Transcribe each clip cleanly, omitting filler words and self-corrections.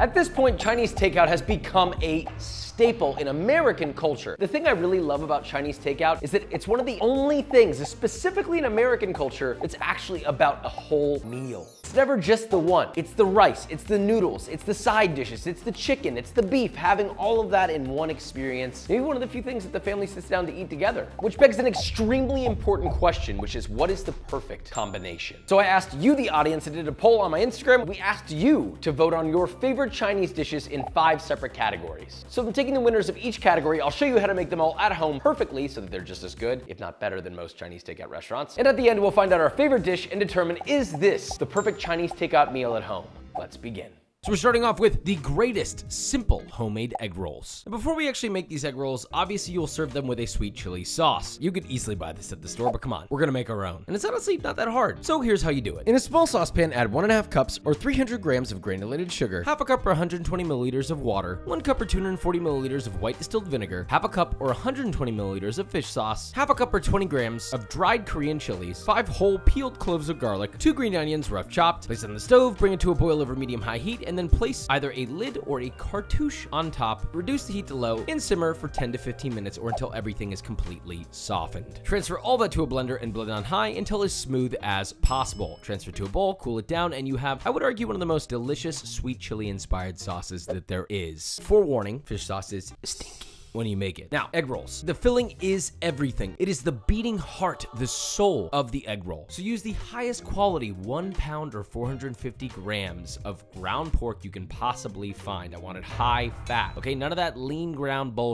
At this point, Chinese takeout has become a staple in American culture. The thing I really love about Chinese takeout is that it's one of the only things, specifically in American culture, that's actually about a whole meal. It's never just the one. It's the rice, it's the noodles, it's the side dishes, it's the chicken, it's the beef, having all of that in one experience. Maybe one of the few things that the family sits down to eat together. Which begs an extremely important question, which is, what is the perfect combination? So I asked you, the audience, and did a poll on my Instagram. We asked you to vote on your favorite Chinese dishes in 5 separate categories. So I'm taking the winners of each category. I'll show you how to make them all at home perfectly so that they're just as good, if not better, than most Chinese takeout restaurants. And at the end, we'll find out our favorite dish and determine, is this the perfect Chinese takeout meal at home? Let's begin. So we're starting off with the greatest simple homemade egg rolls. And before we actually make these egg rolls, obviously you'll serve them with a sweet chili sauce. You could easily buy this at the store, but come on, we're gonna make our own. And it's honestly not that hard. So here's how you do it. In a small saucepan, add 1.5 cups or 300 grams of granulated sugar, half a cup or 120 milliliters of water, 1 cup or 240 milliliters of white distilled vinegar, half a cup or 120 milliliters of fish sauce, half a cup or 20 grams of dried Korean chilies, 5 whole peeled cloves of garlic, 2 green onions rough chopped, place on the stove, bring it to a boil over medium-high heat, and then place either a lid or a cartouche on top. Reduce the heat to low and simmer for 10 to 15 minutes or until everything is completely softened. Transfer all that to a blender and blend on high until as smooth as possible. Transfer to a bowl, cool it down, and you have, I would argue, one of the most delicious sweet chili inspired sauces that there is. Forewarning, fish sauce is stinky when you make it. Now, egg rolls. The filling is everything. It is the beating heart, the soul of the egg roll. So use the highest quality 1 pound or 450 grams of ground pork you can possibly find. I wanted high fat. Okay, none of that lean ground bull.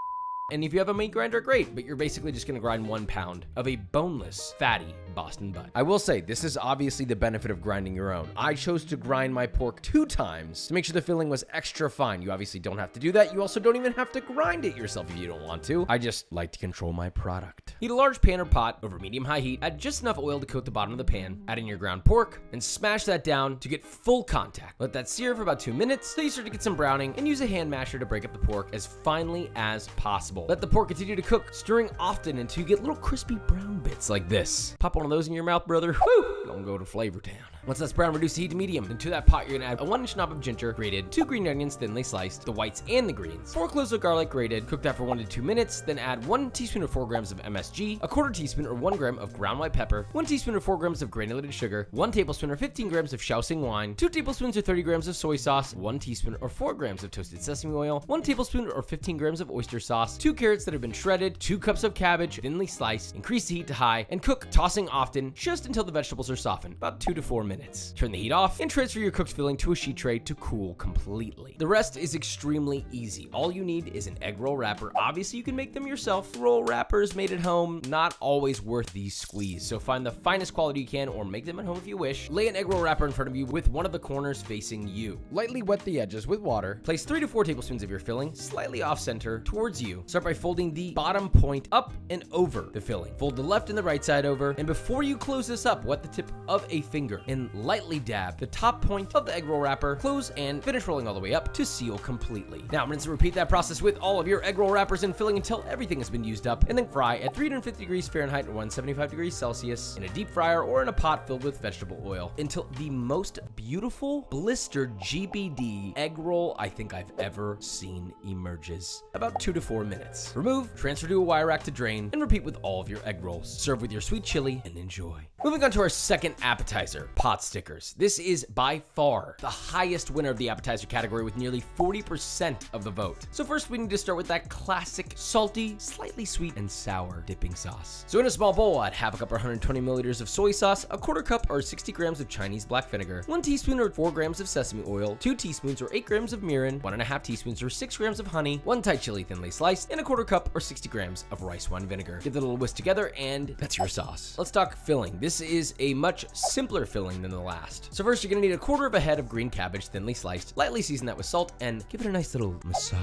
And if you have a meat grinder, great, but you're basically just gonna grind 1 pound of a boneless, fatty Boston butt. I will say, this is obviously the benefit of grinding your own. I chose to grind my pork 2 times to make sure the filling was extra fine. You obviously don't have to do that. You also don't even have to grind it yourself if you don't want to. I just like to control my product. Heat a large pan or pot over medium-high heat. Add just enough oil to coat the bottom of the pan. Add in your ground pork and smash that down to get full contact. Let that sear for about 2 minutes till you start to get some browning, and use a hand masher to break up the pork as finely as possible. Let the pork continue to cook, stirring often until you get little crispy brown bits like this. Pop one of those in your mouth, brother. Woo! Don't go to Flavor Town. Once that's brown, reduce the heat to medium. Into that pot, you're gonna add a 1-inch knob of ginger, grated, 2 green onions thinly sliced, the whites and the greens, 4 cloves of garlic grated, cook that for 1 to 2 minutes, then add 1 teaspoon or 4 grams of MSG, a 1/4 teaspoon or 1 gram of ground white pepper, 1 teaspoon or 4 grams of granulated sugar, 1 tablespoon or 15 grams of Shaoxing wine, 2 tablespoons or 30 grams of soy sauce, 1 teaspoon or 4 grams of toasted sesame oil, 1 tablespoon or 15 grams of oyster sauce, 2 carrots that have been shredded, 2 cups of cabbage thinly sliced. Increase the heat to high and cook, tossing often, just until the vegetables are softened, about 2 to 4 minutes. Turn the heat off and transfer your cooked filling to a sheet tray to cool completely. The rest is extremely easy. All you need is an egg roll wrapper. Obviously, you can make them yourself. Roll wrappers made at home, not always worth the squeeze. So find the finest quality you can or make them at home if you wish. Lay an egg roll wrapper in front of you with one of the corners facing you. Lightly wet the edges with water. Place 3 to 4 tablespoons of your filling slightly off center towards you. Start by folding the bottom point up and over the filling. Fold the left and the right side over. And before you close this up, wet the tip of a finger and lightly dab the top point of the egg roll wrapper, close, and finish rolling all the way up to seal completely. Now rinse and repeat that process with all of your egg roll wrappers and filling until everything has been used up, and then fry at 350 degrees Fahrenheit or 175 degrees Celsius in a deep fryer or in a pot filled with vegetable oil until the most beautiful blistered GBD egg roll I think I've ever seen emerges. About 2 to 4 minutes. Remove, transfer to a wire rack to drain, and repeat with all of your egg rolls. Serve with your sweet chili and enjoy. Moving on to our second appetizer, pot stickers. This is by far the highest winner of the appetizer category with nearly 40% of the vote. So first we need to start with that classic salty, slightly sweet and sour dipping sauce. So in a small bowl, add half a cup or 120 milliliters of soy sauce, a 1/4 cup or 60 grams of Chinese black vinegar, 1 teaspoon or 4 grams of sesame oil, 2 teaspoons or 8 grams of mirin, 1.5 teaspoons or 6 grams of honey, 1 Thai chili thinly sliced, and a 1/4 cup or 60 grams of rice wine vinegar. Give that a little whisk together and that's your sauce. Let's talk filling. This is a much simpler filling than the last. So first you're gonna need a 1/4 of a head of green cabbage thinly sliced. Lightly season that with salt and give it a nice little massage.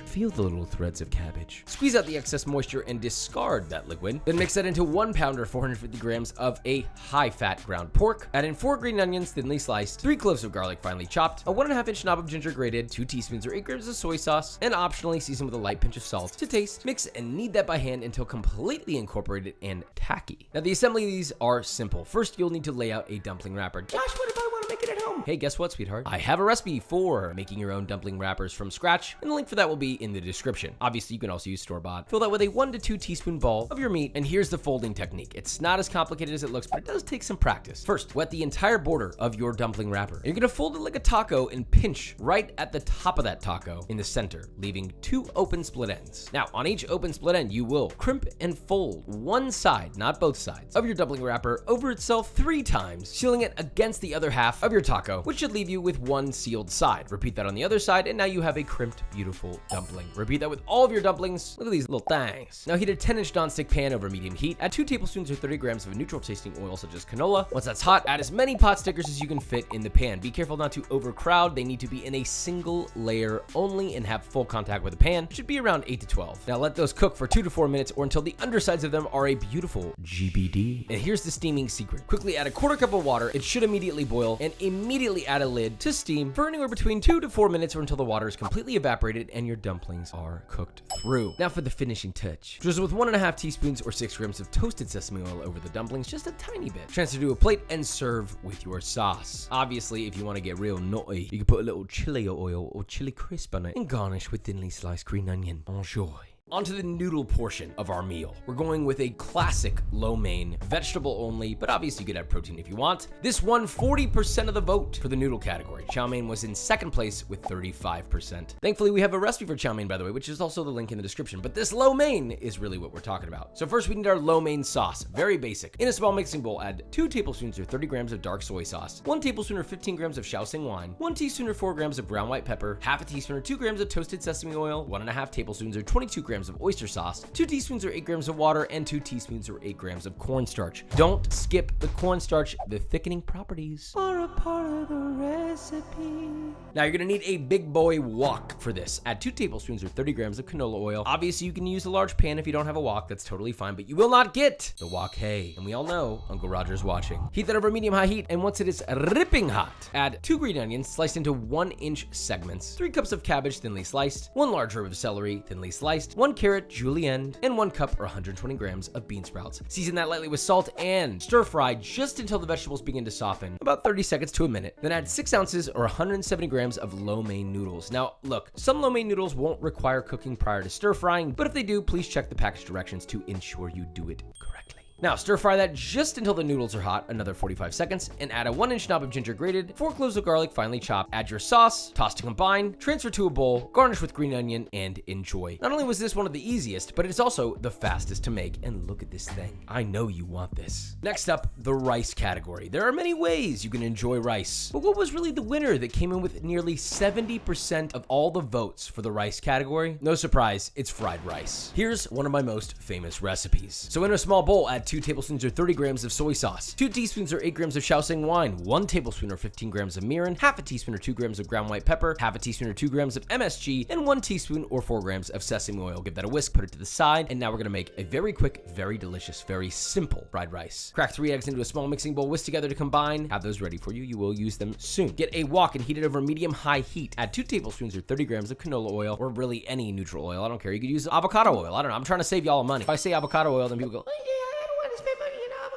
Feel the little threads of cabbage. Squeeze out the excess moisture and discard that liquid. Then mix that into 1 pound or 450 grams of a high-fat ground pork. Add in 4 green onions thinly sliced, 3 cloves of garlic finely chopped, a 1.5-inch knob of ginger grated, 2 teaspoons or 8 grams of soy sauce, and optionally season with a light pinch of salt to taste. Mix and knead that by hand until completely incorporated and tacky. Now the assembly of these are simple. First, you'll need to lay out a dumpling wrapper. Josh, what if I want to make make it at home. Hey, guess what, sweetheart? I have a recipe for making your own dumpling wrappers from scratch, and the link for that will be in the description. Obviously, you can also use store-bought. Fill that with a 1 to 2 teaspoon ball of your meat, and here's the folding technique. It's not as complicated as it looks, but it does take some practice. First, wet the entire border of your dumpling wrapper. You're gonna fold it like a taco and pinch right at the top of that taco in the center, leaving 2 open split ends. Now, on each open split end, you will crimp and fold one side, not both sides, of your dumpling wrapper over itself 3 times, sealing it against the other half of your taco, which should leave you with one sealed side. Repeat that on the other side, and now you have a crimped, beautiful dumpling. Repeat that with all of your dumplings. Look at these little things. Now heat a 10-inch nonstick pan over medium heat. Add 2 tablespoons or 30 grams of a neutral tasting oil such as canola. Once that's hot, add as many pot stickers as you can fit in the pan. Be careful not to overcrowd. They need to be in a single layer only and have full contact with the pan. It should be around 8 to 12. Now let those cook for 2 to 4 minutes or until the undersides of them are a beautiful GBD. And here's the steaming secret. Quickly add a 1/4 cup of water. It should immediately boil, and immediately add a lid to steam for anywhere between 2 to 4 minutes or until the water is completely evaporated and your dumplings are cooked through. Now for the finishing touch. Drizzle with 1.5 teaspoons or 6 grams of toasted sesame oil over the dumplings, just a tiny bit. Transfer to a plate and serve with your sauce. Obviously, if you want to get real naughty, you can put a little chili oil or chili crisp on it and garnish with thinly sliced green onion. Enjoy. Onto the noodle portion of our meal. We're going with a classic lo mein, vegetable only, but obviously you could add protein if you want. This won 40% of the vote for the noodle category. Chow mein was in second place with 35%. Thankfully, we have a recipe for chow mein, by the way, which is also the link in the description, but this lo mein is really what we're talking about. So first we need our lo mein sauce, very basic. In a small mixing bowl, add 2 tablespoons or 30 grams of dark soy sauce, 1 tablespoon or 15 grams of Shaoxing wine, 1 teaspoon or 4 grams of brown white pepper, half a teaspoon or 2 grams of toasted sesame oil, 1.5 tablespoons or 22 grams of oyster sauce, 2 teaspoons or 8 grams of water, and 2 teaspoons or 8 grams of cornstarch. Don't skip the cornstarch. The thickening properties are a part of the recipe. Now you're gonna need a big boy wok for this. Add 2 tablespoons or 30 grams of canola oil. Obviously you can use a large pan if you don't have a wok, that's totally fine, but you will not get the wok hay. And we all know Uncle Roger's watching. Heat that over medium-high heat, and once it is ripping hot, add 2 green onions sliced into 1-inch segments, 3 cups of cabbage thinly sliced, 1 large herb of celery thinly sliced, 1 carrot julienne, and 1 cup or 120 grams of bean sprouts. Season that lightly with salt and stir fry just until the vegetables begin to soften, about 30 seconds to a minute. Then add 6 ounces or 170 grams of lo mein noodles. Now look, some lo mein noodles won't require cooking prior to stir frying, but if they do, please check the package directions to ensure you do it correctly. Now stir fry that just until the noodles are hot, another 45 seconds, and add a 1-inch knob of ginger grated, 4 cloves of garlic finely chopped, add your sauce, toss to combine, transfer to a bowl, garnish with green onion, and enjoy. Not only was this one of the easiest, but it's also the fastest to make, and look at this thing. I know you want this. Next up, the rice category. There are many ways you can enjoy rice, but what was really the winner that came in with nearly 70% of all the votes for the rice category? No surprise, it's fried rice. Here's one of my most famous recipes. So in a small bowl, add 2 tablespoons or 30 grams of soy sauce, 2 teaspoons or 8 grams of Shaoxing wine, 1 tablespoon or 15 grams of mirin, half a teaspoon or 2 grams of ground white pepper, half a teaspoon or 2 grams of MSG, and 1 teaspoon or 4 grams of sesame oil. Give that a whisk, put it to the side, and now we're gonna make a very quick, very delicious, very simple fried rice. Crack 3 eggs into a small mixing bowl, whisk together to combine. Have those ready for you. You will use them soon. Get a wok and heat it over medium-high heat. Add 2 tablespoons or 30 grams of canola oil, or really any neutral oil. I don't care. You could use avocado oil. I don't know. I'm trying to save y'all money. If I say avocado oil, then people go, oh, yeah.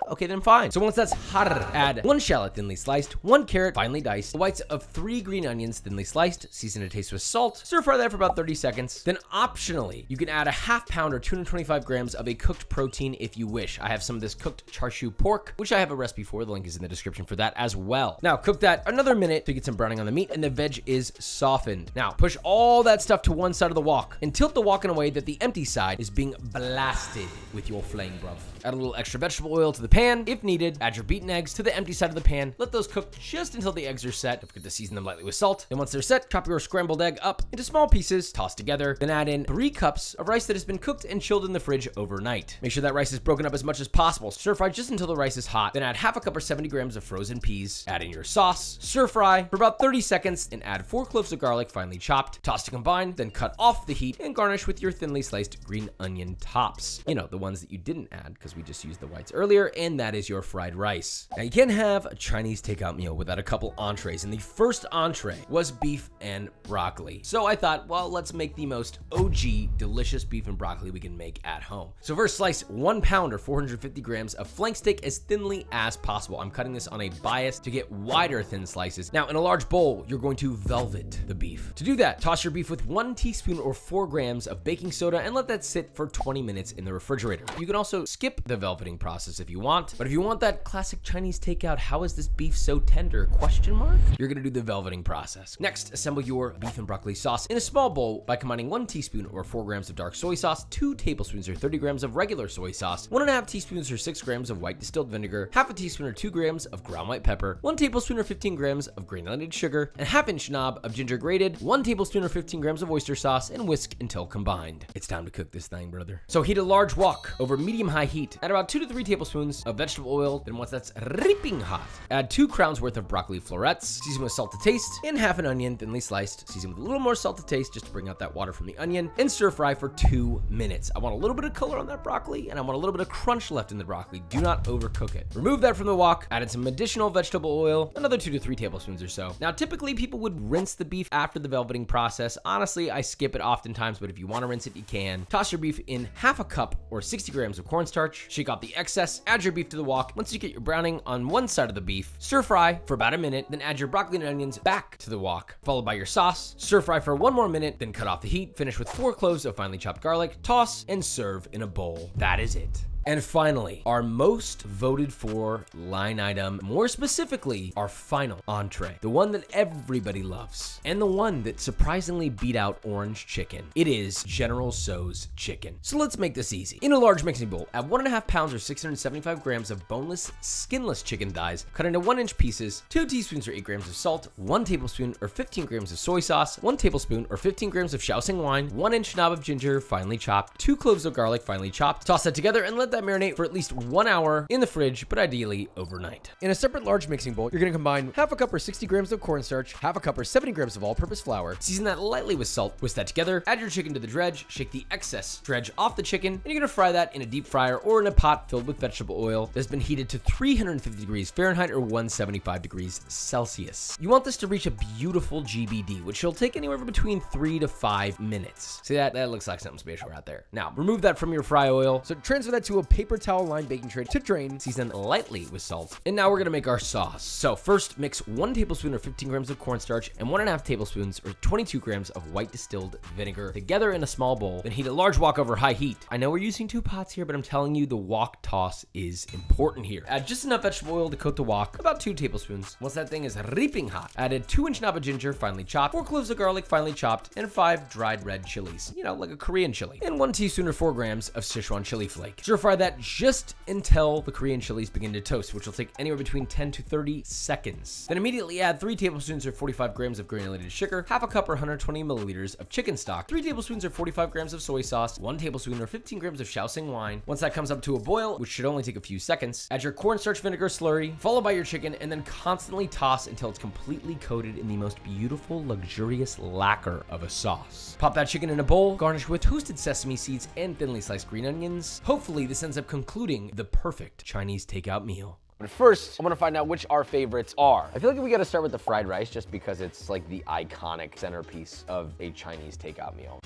Okay, then fine. So once that's hot, add 1 shallot thinly sliced, 1 carrot finely diced, the whites of 3 green onions thinly sliced, season to taste with salt, stir fry that for about 30 seconds. Then optionally, you can add a half pound or 225 grams of a cooked protein if you wish. I have some of this cooked char siu pork, which I have a recipe for. The link is in the description for that as well. Now cook that another minute to get some browning on the meat and the veg is softened. Now push all that stuff to one side of the wok and tilt the wok in a way that the empty side is being blasted with your flame, bruv. Add a little extra vegetable oil to the pan if needed. Add your beaten eggs to the empty side of the pan. Let those cook just until the eggs are set. Don't forget to season them lightly with salt. Then once they're set, chop your scrambled egg up into small pieces, toss together. Then add in 3 cups of rice that has been cooked and chilled in the fridge overnight. Make sure that rice is broken up as much as possible. Stir fry just until the rice is hot. Then add half a cup or 70 grams of frozen peas. Add in your sauce. Stir fry for about 30 seconds and add 4 cloves of garlic finely chopped. Toss to combine. Then cut off the heat and garnish with your thinly sliced green onion tops. You know, the ones that you didn't add because we just used the whites earlier. And and that is your fried rice. Now, you can't have a Chinese takeout meal without a couple entrees, and the first entree was beef and broccoli. So I thought, well, let's make the most OG delicious beef and broccoli we can make at home. So first, slice 1 pound or 450 grams of flank steak as thinly as possible. I'm cutting this on a bias to get wider thin slices. Now, in a large bowl, you're going to velvet the beef. To do that, toss your beef with 1 teaspoon or 4 grams of baking soda and let that sit for 20 minutes in the refrigerator. You can also skip the velveting process if you want, but if you want that classic Chinese takeout, how is this beef so tender? Question mark? You're gonna do the velveting process. Next, assemble your beef and broccoli sauce in a small bowl by combining 1 teaspoon or 4 grams of dark soy sauce, 2 tablespoons or 30 grams of regular soy sauce, 1.5 teaspoons or 6 grams of white distilled vinegar, half a teaspoon or 2 grams of ground white pepper, 1 tablespoon or 15 grams of granulated sugar, and a half-inch knob of ginger grated, 1 tablespoon or 15 grams of oyster sauce, and whisk until combined. It's time to cook this thing, brother. So heat a large wok over medium-high heat. Add about 2 to 3 tablespoons of vegetable oil. Then once that's ripping hot, add 2 crowns worth of broccoli florets, season with salt to taste, and half an onion thinly sliced, season with a little more salt to taste just to bring out that water from the onion, and stir fry for 2 minutes. I want a little bit of color on that broccoli, and I want a little bit of crunch left in the broccoli. Do not overcook it. Remove that from the wok, add in some additional vegetable oil, another 2 to 3 tablespoons or so. Now, typically people would rinse the beef after the velveting process. Honestly, I skip it oftentimes, but if you want to rinse it, you can. Toss your beef in half a cup or 60 grams of cornstarch, shake off the excess, add your beef to the wok. Once you get your browning on one side of the beef, stir fry for about a minute, then add your broccoli and onions back to the wok, followed by your sauce, stir fry for 1 more minute, then cut off the heat, finish with 4 cloves of finely chopped garlic, toss, and serve in a bowl. That is it. And finally, our most voted for line item, more specifically, our final entree, the one that everybody loves, and the one that surprisingly beat out orange chicken. It is General Tso's chicken. So let's make this easy. In a large mixing bowl, add 1.5 pounds or 675 grams of boneless, skinless chicken thighs, cut into 1-inch pieces, 2 teaspoons or 8 grams of salt, 1 tablespoon or 15 grams of soy sauce, 1 tablespoon or 15 grams of Shaoxing wine, 1-inch knob of ginger, finely chopped, 2 cloves of garlic, finely chopped. Toss that together and let that marinate for at least 1 hour in the fridge, but ideally overnight. In a separate large mixing bowl, you're gonna combine half a cup or 60 grams of cornstarch, half a cup or 70 grams of all-purpose flour, season that lightly with salt, whisk that together, add your chicken to the dredge, shake the excess dredge off the chicken, and you're gonna fry that in a deep fryer or in a pot filled with vegetable oil that's been heated to 350 degrees Fahrenheit or 175 degrees Celsius. You want this to reach a beautiful GBD, which will take anywhere between 3 to 5 minutes. See that? That looks like something special right there. Now, remove that from your fry oil. So transfer that to a paper towel lined baking tray to drain, season lightly with salt. And now we're gonna make our sauce. So first, mix 1 tablespoon or 15 grams of cornstarch and 1.5 tablespoons or 22 grams of white distilled vinegar together in a small bowl. Then heat a large wok over high heat. I know we're using 2 pots here, but I'm telling you the wok toss is important here. Add just enough vegetable oil to coat the wok, about 2 tablespoons. Once that thing is reaping hot, add a 2-inch knob of ginger, finely chopped, 4 cloves of garlic, finely chopped, and 5 dried red chilies, you know, like a Korean chili, and 1 teaspoon or 4 grams of Sichuan chili flake. Stir fry that just until the Korean chilies begin to toast, which will take anywhere between 10 to 30 seconds. Then immediately add 3 tablespoons or 45 grams of granulated sugar, half a cup or 120 milliliters of chicken stock, 3 tablespoons or 45 grams of soy sauce, 1 tablespoon or 15 grams of Shaoxing wine. Once that comes up to a boil, which should only take a few seconds, add your cornstarch vinegar slurry, followed by your chicken, and then constantly toss until it's completely coated in the most beautiful, luxurious lacquer of a sauce. Pop that chicken in a bowl, garnish with toasted sesame seeds and thinly sliced green onions. Hopefully, this ends up concluding the perfect Chinese takeout meal. But first, I'm gonna find out which our favorites are. I feel like we gotta start with the fried rice just because it's like the iconic centerpiece of a Chinese takeout meal.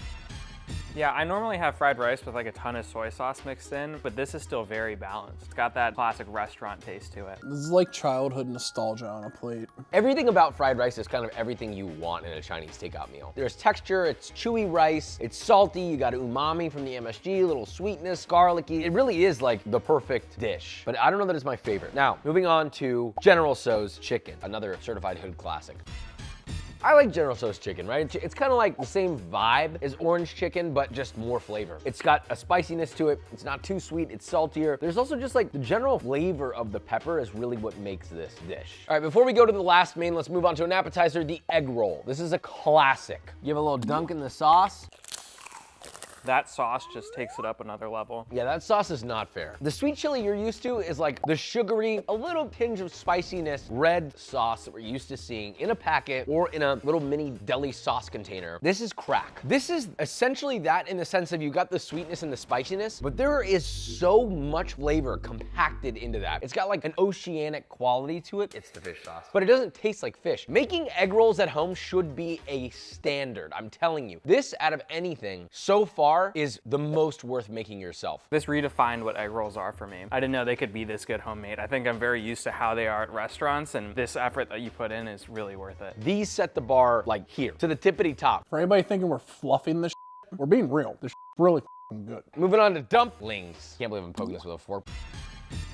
Yeah, I normally have fried rice with like a ton of soy sauce mixed in, but this is still very balanced. It's got that classic restaurant taste to it. This is like childhood nostalgia on a plate. Everything about fried rice is kind of everything you want in a Chinese takeout meal. There's texture, it's chewy rice, it's salty, you got umami from the MSG, a little sweetness, garlicky. It really is like the perfect dish, but I don't know that it's my favorite. Now, moving on to General Tso's chicken, another certified hood classic. I like General Tso's chicken, right? It's kind of like the same vibe as orange chicken, but just more flavor. It's got a spiciness to it. It's not too sweet, it's saltier. There's also just like the general flavor of the pepper is really what makes this dish. All right, before we go to the last main, let's move on to an appetizer, the egg roll. This is a classic. Give a little dunk in the sauce. That sauce just takes it up another level. Yeah, that sauce is not fair. The sweet chili you're used to is like the sugary, a little tinge of spiciness, red sauce that we're used to seeing in a packet or in a little mini deli sauce container. This is crack. This is essentially that in the sense of you got the sweetness and the spiciness, but there is so much flavor compacted into that. It's got like an oceanic quality to it. It's the fish sauce, but it doesn't taste like fish. Making egg rolls at home should be a standard. I'm telling you, this out of anything so far is the most worth making yourself. This redefined what egg rolls are for me. I didn't know they could be this good homemade. I think I'm very used to how they are at restaurants, and this effort that you put in is really worth it. These set the bar like here to the tippity top. For anybody thinking we're fluffing this, we're being real. This really good. Moving on to dumplings. Can't believe I'm poking this with a fork.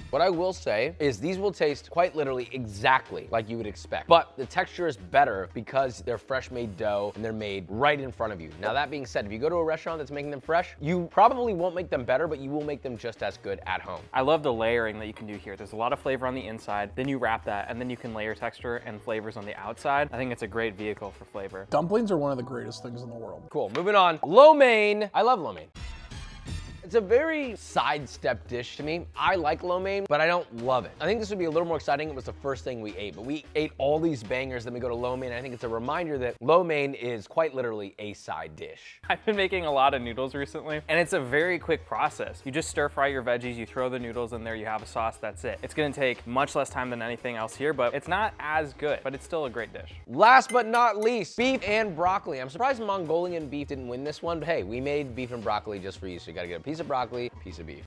What I will say is these will taste quite literally exactly like you would expect, but the texture is better because they're fresh made dough and they're made right in front of you. Now that being said, if you go to a restaurant that's making them fresh, you probably won't make them better, but you will make them just as good at home. I love the layering that you can do here. There's a lot of flavor on the inside, then you wrap that, and then you can layer texture and flavors on the outside. I think it's a great vehicle for flavor. Dumplings are one of the greatest things in the world. Cool, moving on. Lo mein. I love lo mein. It's a very sidestep dish to me. I like lo mein, but I don't love it. I think this would be a little more exciting if it was the first thing we ate, but we ate all these bangers, then we go to lo mein. I think it's a reminder that lo mein is quite literally a side dish. I've been making a lot of noodles recently, and it's a very quick process. You just stir fry your veggies, you throw the noodles in there, you have a sauce, that's it. It's gonna take much less time than anything else here, but it's not as good, but it's still a great dish. Last but not least, beef and broccoli. I'm surprised Mongolian beef didn't win this one, but hey, we made beef and broccoli just for you, so you gotta get a piece of broccoli, piece of beef.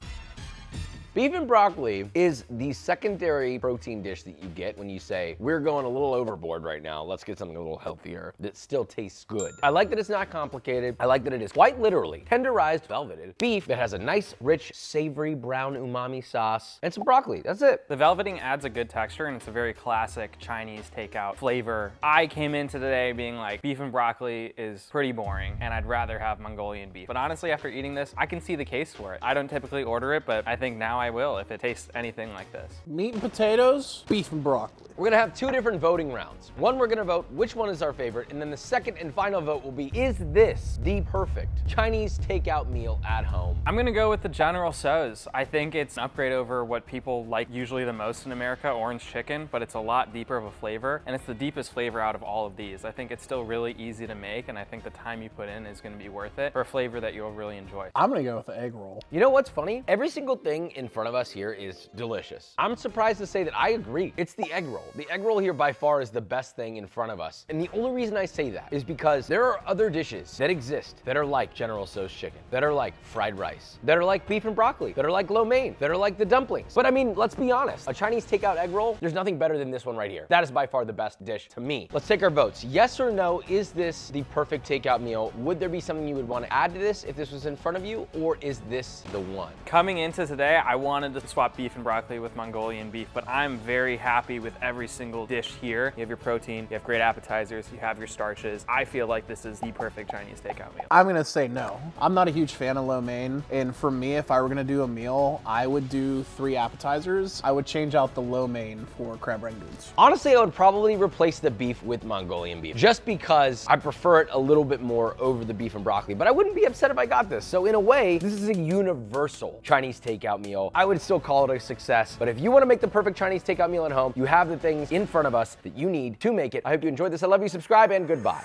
Beef and broccoli is the secondary protein dish that you get when you say, we're going a little overboard right now, let's get something a little healthier that still tastes good. I like that it's not complicated. I like that it is quite literally tenderized, velveted beef that has a nice, rich, savory, brown umami sauce and some broccoli. That's it. The velveting adds a good texture, and it's a very classic Chinese takeout flavor. I came into today being like, beef and broccoli is pretty boring, and I'd rather have Mongolian beef. But honestly, after eating this, I can see the case for it. I don't typically order it, but I think now I will if it tastes anything like this. Meat and potatoes, beef and broccoli. We're gonna have two different voting rounds. One, we're gonna vote which one is our favorite, and then the second and final vote will be, is this the perfect Chinese takeout meal at home? I'm gonna go with the General Tso's. I think it's an upgrade over what people like usually the most in America, orange chicken, but it's a lot deeper of a flavor, and it's the deepest flavor out of all of these. I think it's still really easy to make, and I think the time you put in is gonna be worth it for a flavor that you'll really enjoy. I'm gonna go with the egg roll. You know what's funny? Every single thing in front of us here is delicious. I'm surprised to say that I agree. It's the egg roll. The egg roll here by far is the best thing in front of us. And the only reason I say that is because there are other dishes that exist that are like General Tso's chicken, that are like fried rice, that are like beef and broccoli, that are like lo mein, that are like the dumplings. But I mean, let's be honest. A Chinese takeout egg roll, there's nothing better than this one right here. That is by far the best dish to me. Let's take our votes. Yes or no, is this the perfect takeout meal? Would there be something you would want to add to this if this was in front of you, or is this the one? Coming into today, I wanted to swap beef and broccoli with Mongolian beef, but I'm very happy with every single dish here. You have your protein, you have great appetizers, you have your starches. I feel like this is the perfect Chinese takeout meal. I'm gonna say no. I'm not a huge fan of lo mein, and for me, if I were gonna do a meal, I would do 3 appetizers. I would change out the lo mein for crab rangoons. Honestly, I would probably replace the beef with Mongolian beef, just because I prefer it a little bit more over the beef and broccoli, but I wouldn't be upset if I got this. So in a way, this is a universal Chinese takeout meal. I would still call it a success, but if you wanna make the perfect Chinese takeout meal at home, you have the things in front of us that you need to make it. I hope you enjoyed this. I love you, subscribe, and goodbye.